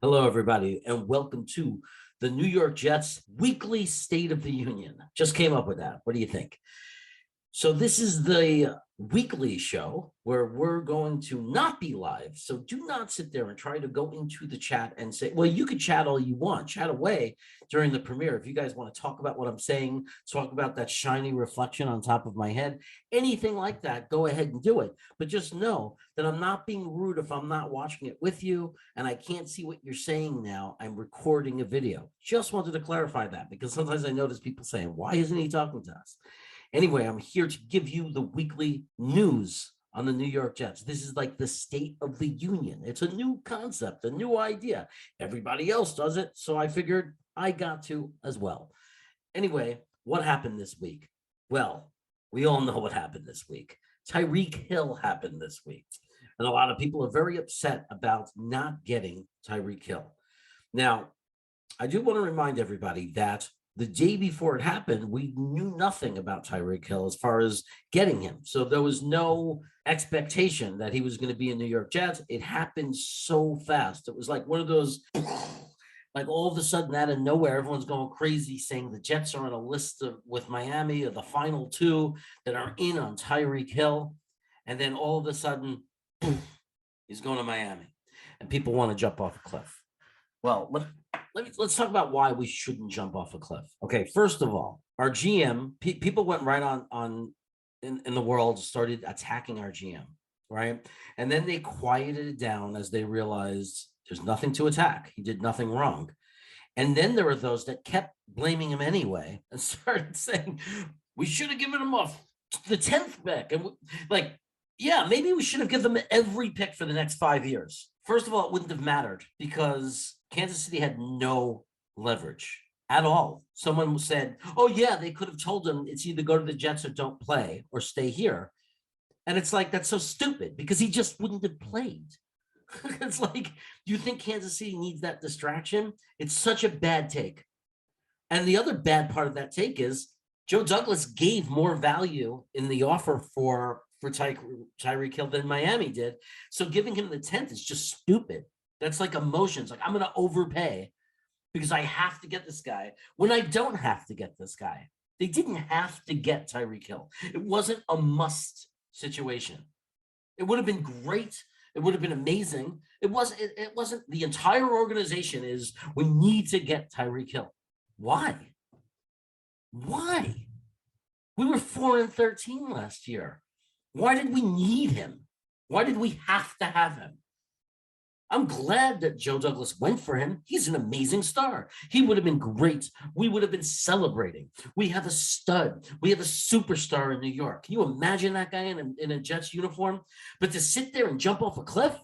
Hello, everybody, and welcome to the New York Jets Weekly State of the Union. Just came up with that. What do you think? So this is the weekly show where we're going to not be live. So do not sit there and try to go into the chat and say, well, you could chat all you want, chat away during the premiere. If you guys want to talk about what I'm saying, talk about that shiny reflection on top of my head, anything like that, go ahead and do it. But just know that I'm not being rude if I'm not watching it with you and I can't see what you're saying now. I'm recording a video. Just wanted to clarify that because sometimes I notice people saying, why isn't he talking to us? Anyway, I'm here to give you the weekly news on the New York Jets. This is like the State of the Union. It's a new concept, a new idea. Everybody else does it, so I figured I got to as well. Anyway, what happened this week? Well, we all know what happened this week. Tyreek Hill happened this week. And a lot of people are very upset about not getting Tyreek Hill. Now, I do want to remind everybody that the day before it happened, we knew nothing about Tyreek Hill as far as getting him. So there was no expectation that he was going to be in New York Jets. It happened so fast. It was like one of those, like all of a sudden out of nowhere, everyone's going crazy saying the Jets are on a list with Miami of the final two that are in on Tyreek Hill. And then all of a sudden, he's going to Miami and people want to jump off a cliff. Well, let's talk about why we shouldn't jump off a cliff. Okay, first of all, our GM, people went right on in the world, started attacking our GM, right? And then they quieted it down as they realized there's nothing to attack. He did nothing wrong. And then there were those that kept blaming him anyway and started saying, we should have given him the 10th pick. And yeah, maybe we should have given them every pick for the next 5 years. First of all, it wouldn't have mattered because Kansas City had no leverage at all. Someone said, oh, yeah, they could have told him it's either go to the Jets or don't play or stay here. And it's like, that's so stupid because he just wouldn't have played. It's like, you think Kansas City needs that distraction? It's such a bad take. And the other bad part of that take is Joe Douglas gave more value in the offer for Tyreek Hill than Miami did. So giving him the 10th is just stupid. That's like emotions. Like, I'm going to overpay because I have to get this guy when I don't have to get this guy. They didn't have to get Tyreek Hill. It wasn't a must situation. It would have been great. It would have been amazing. It wasn't the entire organization is we need to get Tyreek Hill. Why? Why? We were 4-13 last year. Why did we need him? Why did we have to have him? I'm glad that Joe Douglas went for him. He's an amazing star. He would have been great. We would have been celebrating. We have a stud. We have a superstar in New York. Can you imagine that guy in a Jets uniform? But to sit there and jump off a cliff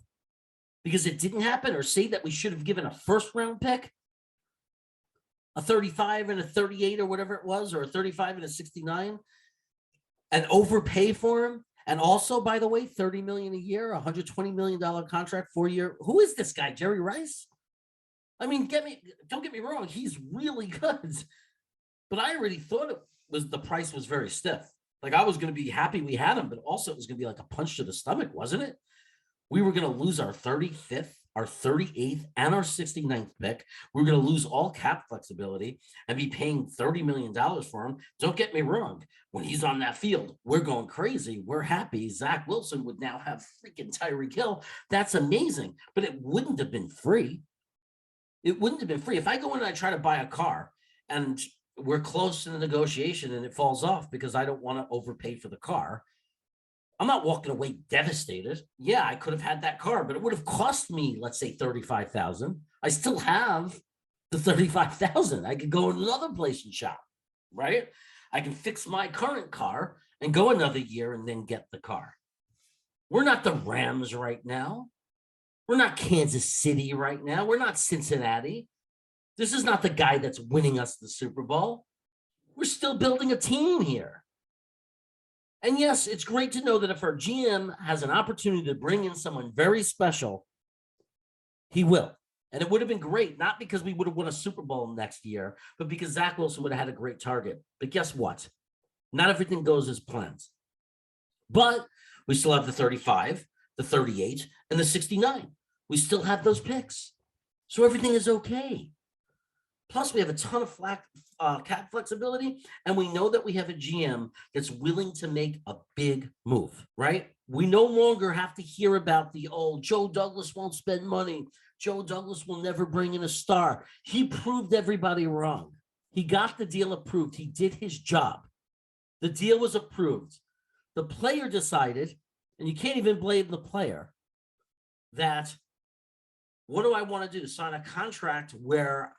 because it didn't happen, or say that we should have given a first-round pick, a 35 and a 38 or whatever it was, or a 35 and a 69, and overpay for him. And also, by the way, $30 million a year, $120 million contract, 4-year. Who is this guy, Jerry Rice? I mean, don't get me wrong, he's really good. But I already thought the price was very stiff. Like, I was going to be happy we had him, but also it was going to be like a punch to the stomach, wasn't it? We were going to lose our 35th, our 38th, and our 69th pick. We're going to lose all cap flexibility and be paying $30 million for him. Don't get me wrong. When he's on that field, we're going crazy. We're happy. Zach Wilson would now have freaking Tyreek Hill. That's amazing. But it wouldn't have been free. It wouldn't have been free. If I go in and I try to buy a car and we're close to the negotiation and it falls off because I don't want to overpay for the car, I'm not walking away devastated. Yeah, I could have had that car, but it would have cost me, let's say, $35,000. I still have the $35,000. I could go in another place and shop, right? I can fix my current car and go another year and then get the car. We're not the Rams right now. We're not Kansas City right now. We're not Cincinnati. This is not the guy that's winning us the Super Bowl. We're still building a team here. And yes, it's great to know that if our GM has an opportunity to bring in someone very special, he will. And it would have been great, not because we would have won a Super Bowl next year, but because Zach Wilson would have had a great target. But guess what? Not everything goes as planned. But we still have the 35, the 38, and the 69. We still have those picks. So everything is okay. Plus, we have a ton of cap flexibility, and we know that we have a GM that's willing to make a big move, right? We no longer have to hear about Joe Douglas won't spend money. Joe Douglas will never bring in a star. He proved everybody wrong. He got the deal approved. He did his job. The deal was approved. The player decided, and you can't even blame the player, that what do I want to do? Sign a contract where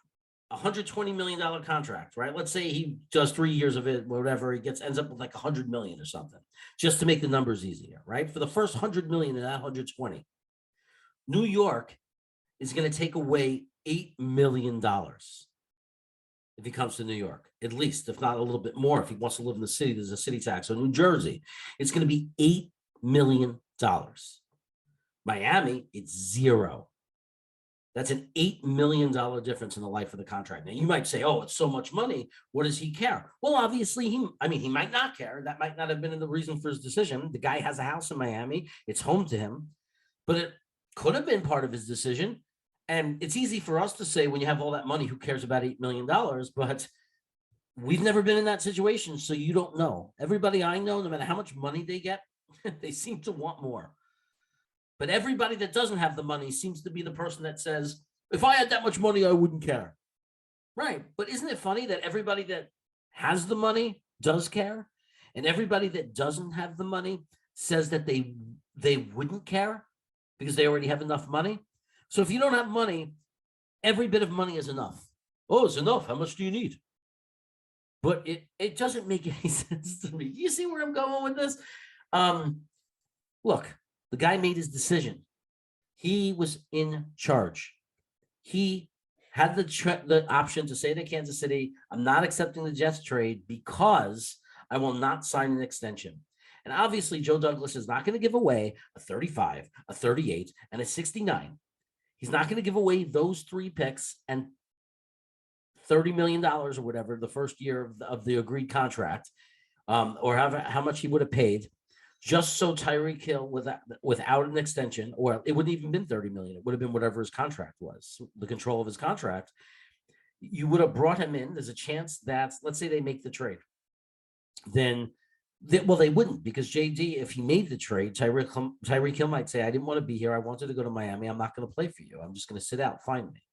$120 million contract, right? Let's say he does 3 years of it, whatever, ends up with like 100 million or something, just to make the numbers easier, right? For the first 100 million in that 120, New York is going to take away $8 million if he comes to New York, at least, if not a little bit more. If he wants to live in the city, there's a city tax. So New Jersey, it's going to be $8 million. Miami, it's zero. That's an $8 million difference in the life of the contract. Now, you might say, oh, it's so much money. What does he care? Well, obviously, he might not care. That might not have been the reason for his decision. The guy has a house in Miami. It's home to him. But it could have been part of his decision. And it's easy for us to say, when you have all that money, who cares about $8 million? But we've never been in that situation, so you don't know. Everybody I know, no matter how much money they get, they seem to want more. But everybody that doesn't have the money seems to be the person that says, if I had that much money, I wouldn't care. Right. But isn't it funny that everybody that has the money does care? And everybody that doesn't have the money says that they wouldn't care because they already have enough money. So if you don't have money, every bit of money is enough. Oh, it's enough. How much do you need? But it doesn't make any sense to me. You see where I'm going with this? Look. The guy made his decision. He was in charge. He had the option to say to Kansas City, I'm not accepting the Jets trade because I will not sign an extension. And obviously, Joe Douglas is not going to give away a 35, a 38, and a 69. He's not going to give away those 3 picks and $30 million or whatever the first year of the agreed contract, or how much he would have paid, just so Tyreek Hill without an extension, or it wouldn't even been 30 million. It would have been whatever his contract was, the control of his contract. You would have brought him in. There's a chance that, let's say they make the trade. Then, they wouldn't, because JD, if he made the trade, Tyreek Hill might say, I didn't want to be here. I wanted to go to Miami. I'm not going to play for you. I'm just going to sit out. Find me.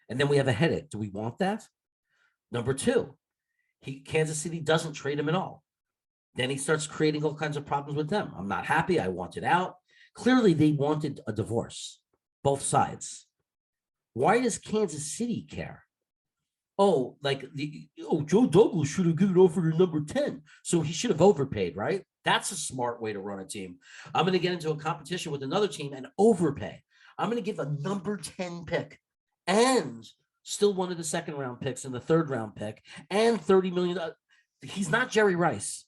And then we have a headache. Do we want that? Number 2, Kansas City doesn't trade him at all. Then he starts creating all kinds of problems with them. I'm not happy. I want it out. Clearly, they wanted a divorce, both sides. Why does Kansas City care? Oh, Joe Douglas should have given over to number 10, so he should have overpaid, right? That's a smart way to run a team. I'm going to get into a competition with another team and overpay. I'm going to give a number 10 pick and still one of the second-round picks and the third-round pick and $30 million. He's not Jerry Rice.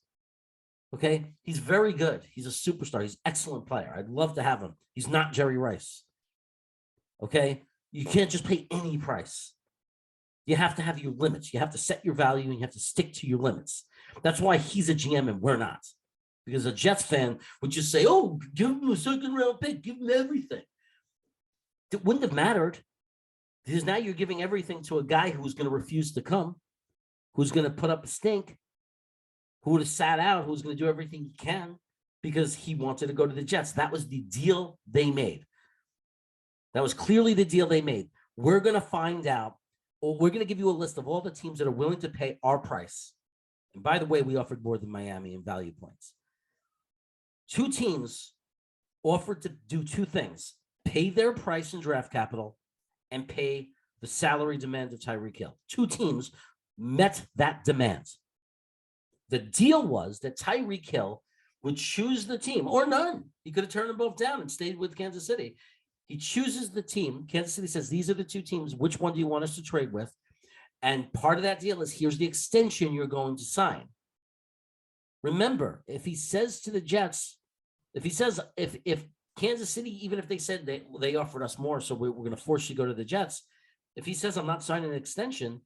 Okay, he's very good. He's a superstar. He's an excellent player. I'd love to have him. He's not Jerry Rice. Okay, you can't just pay any price. You have to have your limits. You have to set your value and you have to stick to your limits. That's why he's a GM and we're not. Because a Jets fan would just say, oh, give him a second-round pick. Give him everything. It wouldn't have mattered, because now you're giving everything to a guy who's going to refuse to come, who's going to put up a stink, who would have sat out, who's going to do everything he can because he wanted to go to the Jets. That was the deal they made. That was clearly the deal they made. We're going to find out, or we're going to give you a list of all the teams that are willing to pay our price. And by the way, we offered more than Miami in value points. 2 teams offered to do 2 things: pay their price in draft capital and pay the salary demand of Tyreek Hill. 2 teams met that demand. The deal was that Tyreek Hill would choose the team, or none. He could have turned them both down and stayed with Kansas City. He chooses the team. Kansas City says, these are the 2 teams. Which one do you want us to trade with? And part of that deal is, here's the extension you're going to sign. Remember, if he says to the Jets, if Kansas City, even if they said they offered us more, so we're going to force you to go to the Jets, if he says, I'm not signing an extension,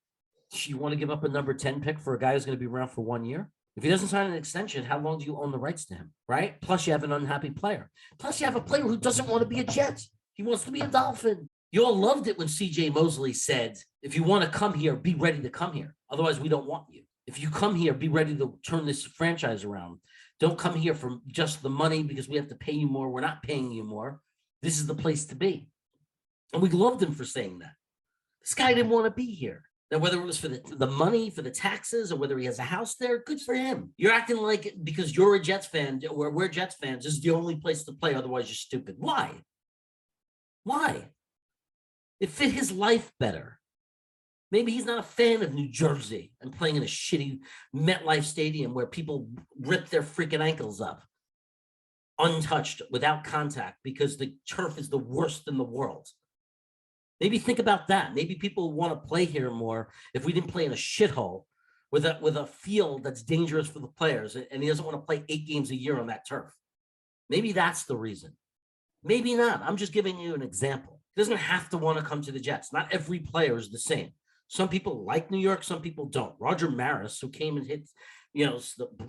you want to give up a number 10 pick for a guy who's going to be around for 1 year? If he doesn't sign an extension, how long do you own the rights to him, right? Plus, you have an unhappy player. Plus, you have a player who doesn't want to be a Jet. He wants to be a Dolphin. You all loved it when CJ Mosley said, if you want to come here, be ready to come here. Otherwise, we don't want you. If you come here, be ready to turn this franchise around. Don't come here for just the money because we have to pay you more. We're not paying you more. This is the place to be. And we loved him for saying that. This guy didn't want to be here. Now, whether it was for the money, for the taxes, or whether he has a house there, good for him. You're acting like because you're a Jets fan, or we're Jets fans, this is the only place to play. Otherwise, you're stupid. Why? Why? It fit his life better. Maybe he's not a fan of New Jersey and playing in a shitty MetLife Stadium where people rip their freaking ankles up, untouched, without contact, because the turf is the worst in the world. Maybe think about that. Maybe people want to play here more if we didn't play in a shithole with a field that's dangerous for the players, and he doesn't want to play 8 games a year on that turf. Maybe that's the reason. Maybe not. I'm just giving you an example. He doesn't have to want to come to the Jets. Not every player is the same. Some people like New York, some people don't. Roger Maris, who came and hit,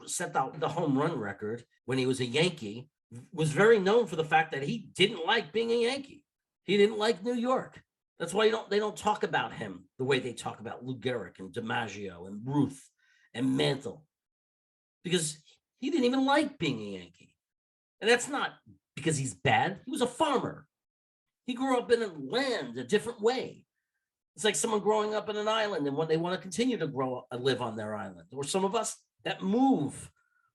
set out the home run record when he was a Yankee, was very known for the fact that he didn't like being a Yankee. He didn't like New York. That's why they don't talk about him the way they talk about Lou Gehrig and DiMaggio and Ruth and Mantle, because he didn't even like being a Yankee. And that's not because he's bad. He was a farmer. He grew up in a land a different way. It's like someone growing up in an island and when they want to continue to live on their island. Or some of us that move.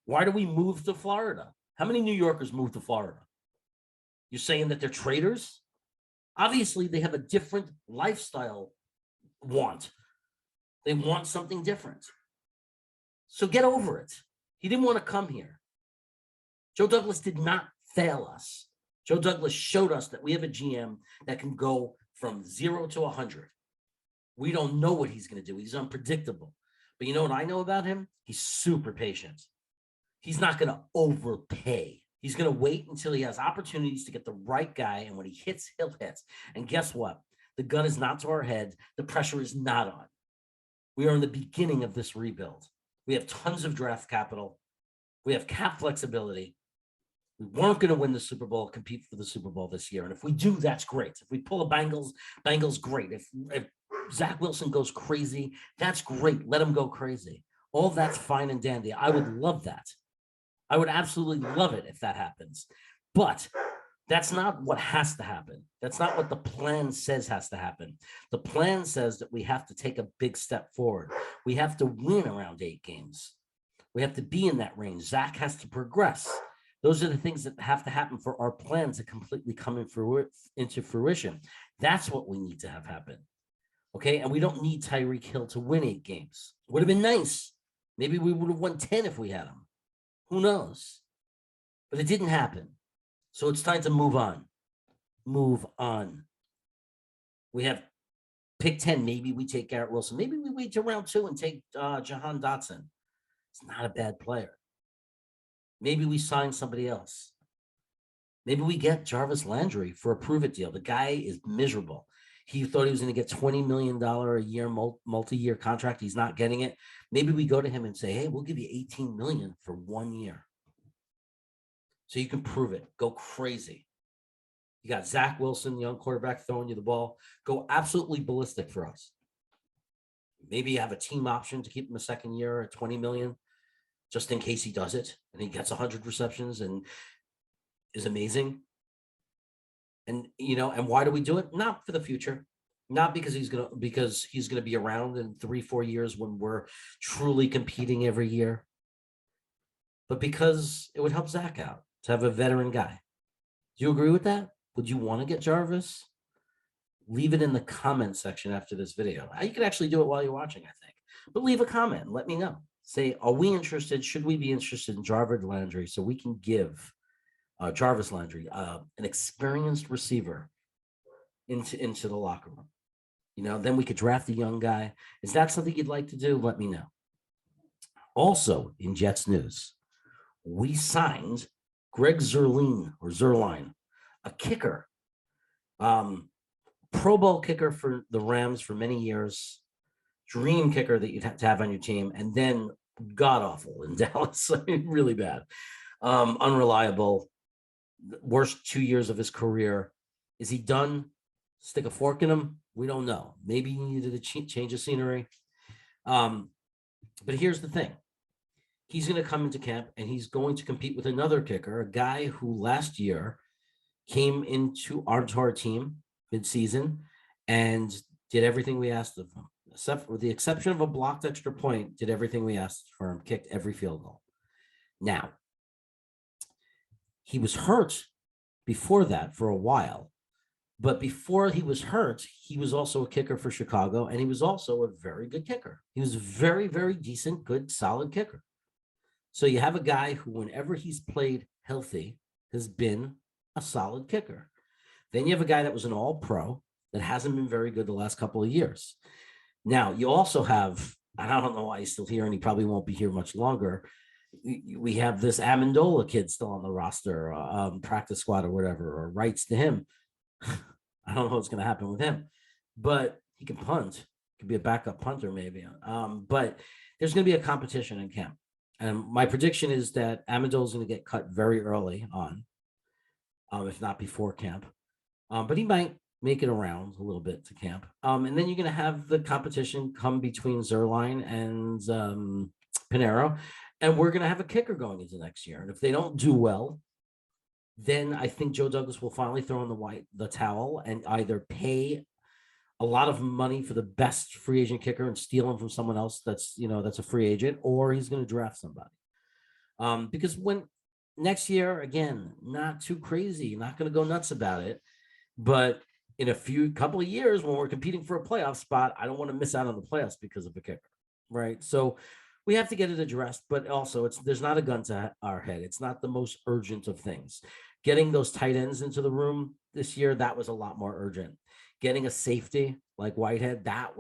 Why do we move to Florida? How many New Yorkers move to Florida? You're saying that they're traitors? Obviously, they have a different lifestyle want. They want something different. So get over it. He didn't want to come here. Joe Douglas did not fail us. Joe Douglas showed us that we have a GM that can go from 0 to 100. We don't know what he's going to do. He's unpredictable. But you know what I know about him? He's super patient. He's not going to overpay. He's going to wait until he has opportunities to get the right guy. And when he hits, he'll hit. And guess what? The gun is not to our head. The pressure is not on. We are in the beginning of this rebuild. We have tons of draft capital. We have cap flexibility. We weren't going to win the Super Bowl, compete for the Super Bowl this year. And if we do, that's great. If we pull the Bengals, great. If Zach Wilson goes crazy, that's great. Let him go crazy. All that's fine and dandy. I would love that. I would absolutely love it if that happens. But that's not what has to happen. That's not what the plan says has to happen. The plan says that we have to take a big step forward. We have to win around 8 games. We have to be in that range. Zach has to progress. Those are the things that have to happen for our plan to completely come into fruition. That's what we need to have happen. Okay, and we don't need Tyreek Hill to win 8 games. Would have been nice. Maybe we would have won 10 if we had him. Who knows? But it didn't happen. So it's time to move on. Move on. We have pick 10. Maybe we take Garrett Wilson. Maybe we wait till round 2 and take Jahan Dotson. It's not a bad player. Maybe we sign somebody else. Maybe we get Jarvis Landry for a prove-it deal. The guy is miserable. He thought he was going to get $20 million a year multi-year contract. He's not getting it. Maybe we go to him and say, hey, we'll give you $18 million for 1 year. So you can prove it. Go crazy. You got Zach Wilson, young quarterback, throwing you the ball. Go absolutely ballistic for us. Maybe you have a team option to keep him a second year at $20 million, just in case he does it and he gets 100 receptions and is amazing. And, and why do we do it? Not for the future, not because he's going to be around in 3-4 years when we're truly competing every year, but because it would help Zach out to have a veteran guy. Do you agree with that? Would you want to get Jarvis? Leave it in the comment section after this video. You can actually do it while you're watching, I think, but leave a comment and let me know. Say, are we interested? Should we be interested in Jarvis Landry so we can give Jarvis Landry, an experienced receiver into the locker room? Then we could draft a young guy. Is that something you'd like to do? Let me know. Also, in Jets news, we signed Greg Zuerlein, a kicker, Pro Bowl kicker for the Rams for many years, dream kicker that you'd have to have on your team, and then god awful in Dallas. Really bad, unreliable. Worst 2 years of his career. Is he done? Stick a fork in him? We don't know. Maybe he needed a change of scenery. But here's the thing. He's going to come into camp and he's going to compete with another kicker, a guy who last year came into our team mid-season and did everything we asked of him, except with the exception of a blocked extra point, did everything we asked for him, kicked every field goal. Now, he was hurt before that for a while, but before he was hurt, he was also a kicker for Chicago, and he was also a very good kicker. He was a very, very decent, good, solid kicker. So you have a guy who, whenever he's played healthy, has been a solid kicker. Then you have a guy that was an all-pro that hasn't been very good the last couple of years. Now, you also have, and I don't know why he's still here, and he probably won't be here much longer. We have this Amendola kid still on the roster, practice squad or whatever, or rights to him. I don't know what's going to happen with him, but he can punt. Could be a backup punter maybe. But there's going to be a competition in camp. And my prediction is that Amendola is going to get cut very early on, if not before camp. But he might make it around a little bit to camp. And then you're going to have the competition come between Zuerlein and Pineiro. And we're going to have a kicker going into next year. And if they don't do well, then I think Joe Douglas will finally throw in the towel and either pay a lot of money for the best free agent kicker and steal him from someone else that's a free agent, or he's going to draft somebody. Because when next year, again, not too crazy, not going to go nuts about it, but in a couple of years when we're competing for a playoff spot, I don't want to miss out on the playoffs because of a kicker, right? So we have to get it addressed, but also there's not a gun to our head. It's not the most urgent of things. Getting those tight ends into the room this year, that was a lot more urgent. Getting a safety like Whitehead, that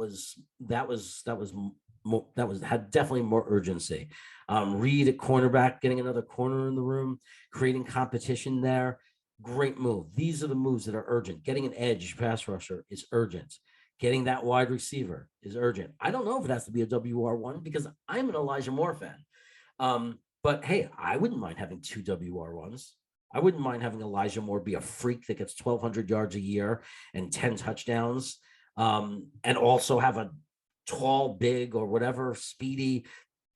had definitely more urgency. Reed at cornerback, getting another corner in the room, creating competition there. Great move. These are the moves that are urgent. Getting an edge pass rusher is urgent. Getting that wide receiver is urgent. I don't know if it has to be a WR1 because I'm an Elijah Moore fan. But hey, I wouldn't mind having 2 WR1s. I wouldn't mind having Elijah Moore be a freak that gets 1,200 yards a year and 10 touchdowns, and also have a tall, big, or whatever, speedy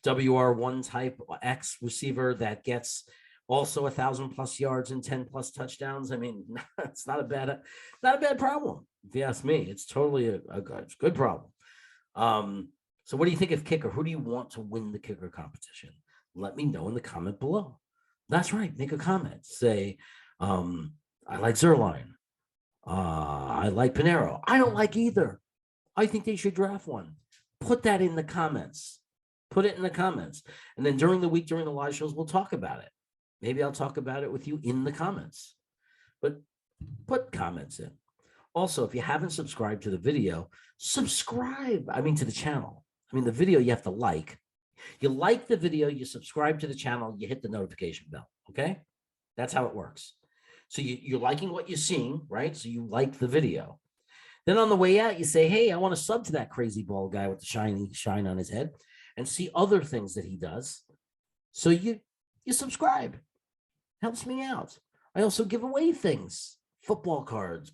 WR1 type X receiver that gets also 1,000+ yards and 10+ touchdowns. I mean, it's not a bad problem. If you ask me, it's totally a good problem. So what do you think of kicker? Who do you want to win the kicker competition? Let me know in the comment below. That's right. Make a comment. Say, I like Zuerlein. I like Pineiro. I don't like either. I think they should draft one. Put that in the comments. Put it in the comments. And then during the week, during the live shows, we'll talk about it. Maybe I'll talk about it with you in the comments. But put comments in. Also, if you haven't subscribed to the video, subscribe. To the channel. The video you have to like. You like the video, you subscribe to the channel, you hit the notification bell, okay? That's how it works. So you're liking what you're seeing, right? So you like the video. Then on the way out, you say, hey, I want to sub to that crazy bald guy with the shine on his head and see other things that he does. So you subscribe. Helps me out. I also give away things, football cards,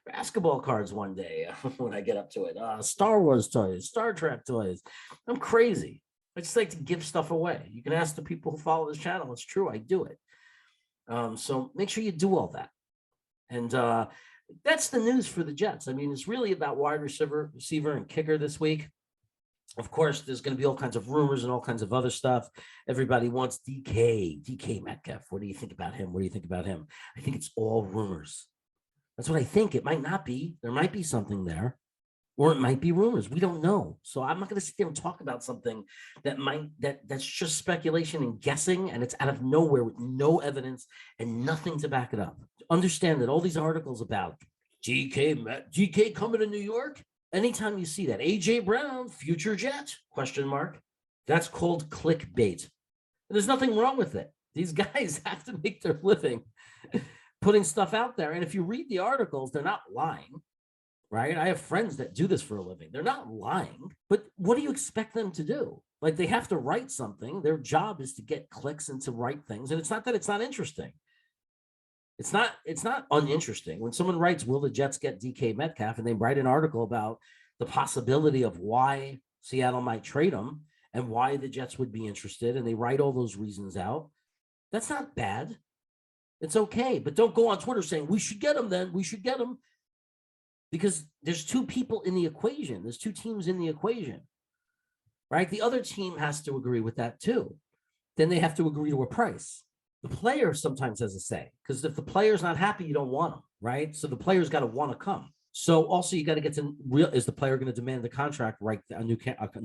basketball cards one day when I get up to it, Star Wars toys, Star Trek toys. I'm crazy. I just like to give stuff away. You can ask the people who follow this channel. It's true. I do it. So make sure you do all that. And that's the news for the Jets. It's really about wide receiver and kicker this week. Of course, there's going to be all kinds of rumors and all kinds of other stuff. Everybody wants DK Metcalf. What do you think about him? What do you think about him? I think it's all rumors. That's what I think. It might not be. There might be something there. Or it might be rumors. We don't know. So I'm not going to sit there and talk about something that's just speculation and guessing, and it's out of nowhere with no evidence and nothing to back it up. Understand that all these articles about GK coming to New York, anytime you see that, AJ Brown, future Jet, ? That's called clickbait. And there's nothing wrong with it. These guys have to make their living putting stuff out there. And if you read the articles, they're not lying. Right? I have friends that do this for a living. They're not lying, but what do you expect them to do? Like, they have to write something. Their job is to get clicks and to write things. And it's not that it's not interesting. It's not uninteresting when someone writes, will the Jets get DK Metcalf? And they write an article about the possibility of why Seattle might trade him and why the Jets would be interested. And they write all those reasons out. That's not bad. It's okay. But don't go on Twitter saying we should get him then. We should get him. Because there's two people in the equation. There's two teams in the equation. Right? The other team has to agree with that too. Then they have to agree to a price. The player sometimes has a say, because if the player's not happy, you don't want him, right? So the player's got to want to come. So also you got to get to real, is the player going to demand the contract, right? A new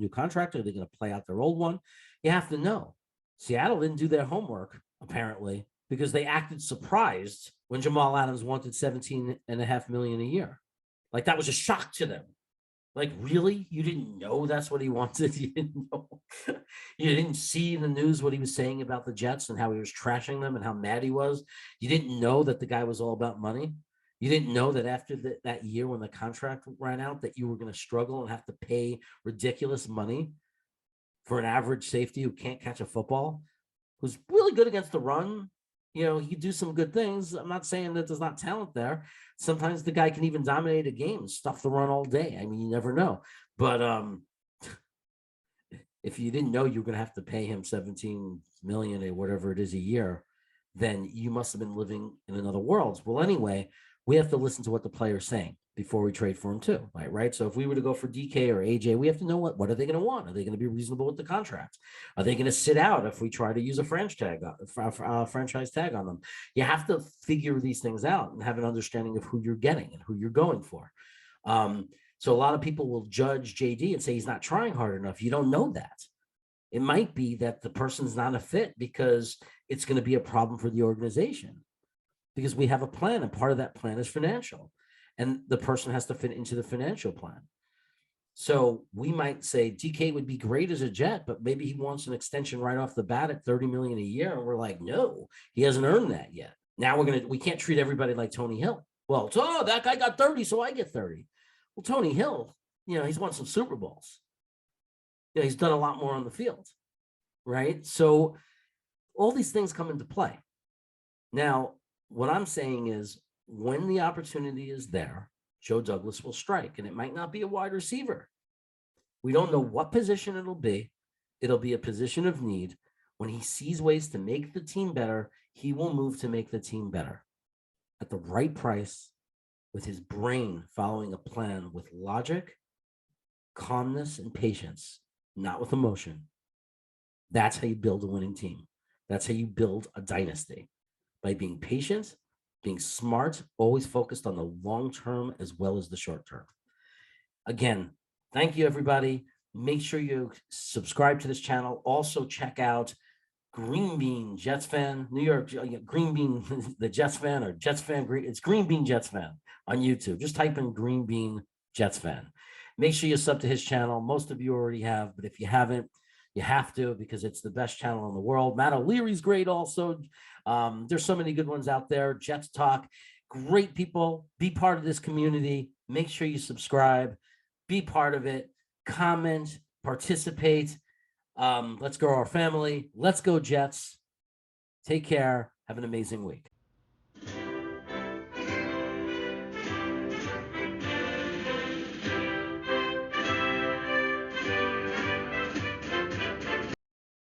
contract, or are they going to play out their old one? You have to know. Seattle didn't do their homework, apparently, because they acted surprised when Jamal Adams wanted $17.5 million a year. Like that was a shock to them. Like, really? You didn't know that's what he wanted? You didn't know? You didn't see in the news what he was saying about the Jets and how he was trashing them and how mad he was? You didn't know that the guy was all about money? You didn't know that after that year when the contract ran out that you were going to struggle and have to pay ridiculous money for an average safety who can't catch a football, who's really good against the run? You know, he could do some good things. I'm not saying that there's not talent there. Sometimes the guy can even dominate a game and stuff the run all day. I mean, you never know. But if you didn't know you were going to have to pay him $17 million or whatever it is a year, then you must have been living in another world. Well, anyway, we have to listen to what the player's saying before we trade for him too, right? So if we were to go for DK or AJ, we have to know what are they going to want? Are they going to be reasonable with the contract? Are they going to sit out if we try to use a franchise tag on them? You have to figure these things out and have an understanding of who you're getting and who you're going for. So a lot of people will judge JD and say he's not trying hard enough. You don't know that. It might be that the person's not a fit because it's going to be a problem for the organization, because we have a plan and part of that plan is financial. And the person has to fit into the financial plan. So we might say DK would be great as a Jet, but maybe he wants an extension right off the bat at $30 million a year. And we're like, no, he hasn't earned that yet. Now we can't treat everybody like Tony Hill. Well, that guy got 30, so I get 30. Well, Tony Hill, he's won some Super Bowls. He's done a lot more on the field, right? So all these things come into play. Now, what I'm saying is, when the opportunity is there, Joe Douglas will strike, and it might not be a wide receiver. We don't know what position it'll be. It'll be a position of need. When he sees ways to make the team better, he will move to make the team better at the right price, with his brain following a plan with logic, calmness, and patience, not with emotion. That's how you build a winning team. That's how you build a dynasty, by being patient, being smart, always focused on the long term as well as the short term. Again, thank you, everybody. Make sure you subscribe to this channel. Also, check out Green Bean Jets Fan, New York, Green Bean, the Jets Fan, or Jets Fan. It's Green Bean Jets Fan on YouTube. Just type in Green Bean Jets Fan. Make sure you sub to his channel. Most of you already have, but if you haven't, you have to, because it's the best channel in the world. Matt O'Leary's great also. There's so many good ones out there. Jets Talk, great people. Be part of this community. Make sure you subscribe. Be part of it. Comment, participate. Let's grow our family. Let's go Jets. Take care. Have an amazing week.